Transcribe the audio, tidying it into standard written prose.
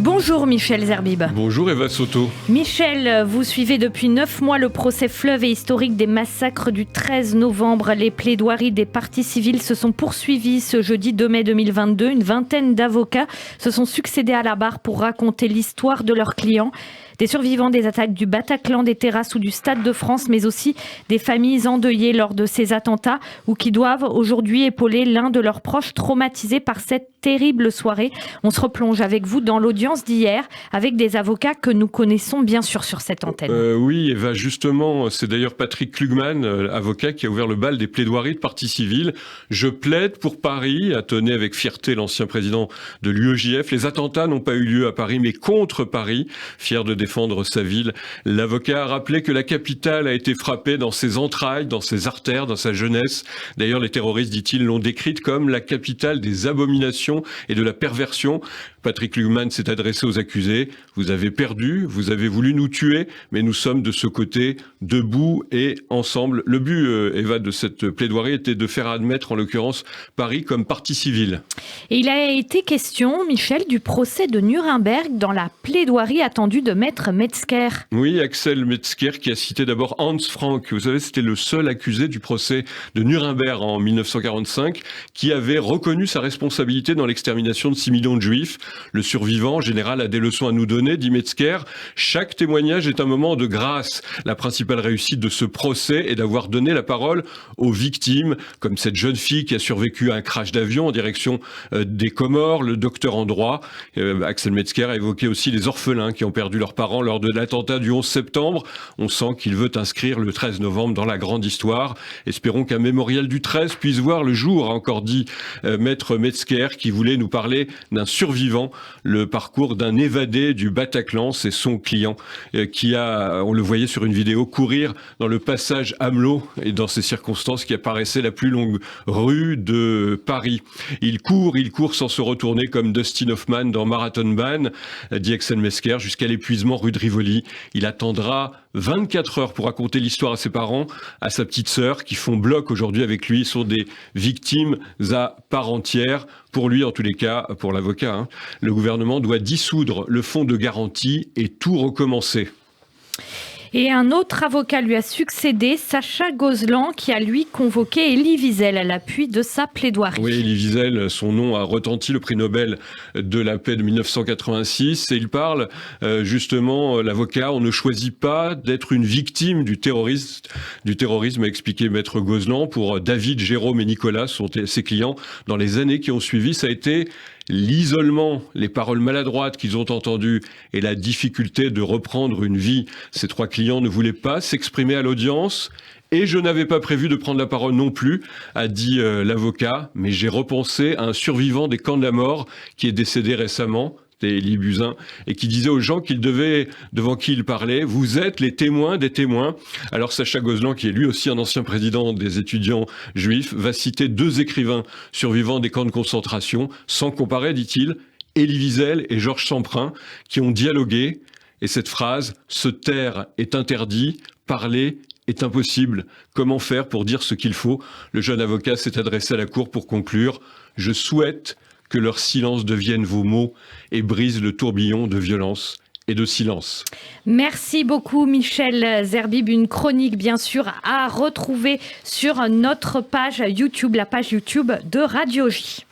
Bonjour Michel Zerbib. Bonjour Eva Soto. Michel, vous suivez depuis 9 mois le procès fleuve et historique des massacres du 13 novembre. Les plaidoiries des parties civiles se sont poursuivies ce jeudi 2 mai 2022. Une vingtaine d'avocats se sont succédés à la barre pour raconter l'histoire de leurs clients. Des survivants des attaques du Bataclan, des terrasses ou du Stade de France, mais aussi des familles endeuillées lors de ces attentats ou qui doivent aujourd'hui épauler l'un de leurs proches traumatisés par cette terrible soirée. On se replonge avec vous dans l'audience d'hier avec des avocats que nous connaissons bien sûr sur cette antenne. Oui, Eva, justement, c'est d'ailleurs Patrick Klugman, avocat, qui a ouvert le bal des plaidoiries de partie civile. Je plaide pour Paris, a tonné avec fierté l'ancien président de l'UEJF. Les attentats n'ont pas eu lieu à Paris, mais contre Paris, fier de défendre sa ville. L'avocat a rappelé que la capitale a été frappée dans ses entrailles, dans ses artères, dans sa jeunesse. D'ailleurs, les terroristes, dit-il, l'ont décrite comme la capitale des abominations et de la perversion. Patrick Klugman s'est adressé aux accusés. Vous avez perdu, vous avez voulu nous tuer, mais nous sommes de ce côté, debout et ensemble. Le but, Eva, de cette plaidoirie était de faire admettre, en l'occurrence, Paris comme partie civile. Et il a été question, Michel, du procès de Nuremberg dans la plaidoirie attendue de Maître Metzger. Oui, Axel Metzger qui a cité d'abord Hans Frank. Vous savez, c'était le seul accusé du procès de Nuremberg en 1945 qui avait reconnu sa responsabilité dans l'extermination de 6 millions de Juifs. Le survivant, en général, a des leçons à nous donner, dit Metzger. Chaque témoignage est un moment de grâce. La principale réussite de ce procès est d'avoir donné la parole aux victimes, comme cette jeune fille qui a survécu à un crash d'avion en direction des Comores, le docteur en droit. Axel Metzger a évoqué aussi les orphelins qui ont perdu leurs parents lors de l'attentat du 11 septembre. On sent qu'il veut inscrire le 13 novembre dans la grande histoire. Espérons qu'un mémorial du 13 puisse voir le jour, a encore dit Maître Metzger, qui voulait nous parler d'un survivant, le parcours d'un évadé du Bataclan. C'est son client qui a, on le voyait sur une vidéo, courir dans le passage Amelot et dans ces circonstances qui apparaissaient la plus longue rue de Paris. Il court sans se retourner comme Dustin Hoffman dans Marathon Man, dit Axel Metzger, jusqu'à l'épuisement rue de Rivoli. Il attendra 24 heures pour raconter l'histoire à ses parents, à sa petite sœur, qui font bloc aujourd'hui avec lui, sont des victimes à part entière. Pour lui, en tous les cas, pour l'avocat, le gouvernement doit dissoudre le fonds de garantie et tout recommencer. Et un autre avocat lui a succédé, Sacha Gozlan, qui a lui convoqué Elie Wiesel à l'appui de sa plaidoirie. Oui, Elie Wiesel, son nom a retenti, le prix Nobel de la paix de 1986. Et il parle, justement, l'avocat, on ne choisit pas d'être une victime du terrorisme, a expliqué Maître Gozlan. Pour David, Jérôme et Nicolas, sont ses clients. Dans les années qui ont suivi, ça a été l'isolement, les paroles maladroites qu'ils ont entendues et la difficulté de reprendre une vie. Ces trois clients ne voulaient pas s'exprimer à l'audience et je n'avais pas prévu de prendre la parole non plus, a dit l'avocat, mais j'ai repensé à un survivant des camps de la mort qui est décédé récemment, Elie Buzyn, et qui disait aux gens qu'ils devaient, devant qui il parlait, vous êtes les témoins des témoins. Alors Sacha Gozlan, qui est lui aussi un ancien président des étudiants juifs, va citer deux écrivains survivants des camps de concentration, sans comparer, dit-il, Elie Wiesel et Georges Samprin, qui ont dialogué. Et cette phrase, se taire est interdit, parler est impossible. Comment faire pour dire ce qu'il faut? Le jeune avocat s'est adressé à la cour pour conclure. Je souhaite que leur silence devienne vos mots et brise le tourbillon de violence et de silence. Merci beaucoup Michel Zerbib. Une chronique bien sûr à retrouver sur notre page YouTube, la page YouTube de Radio J.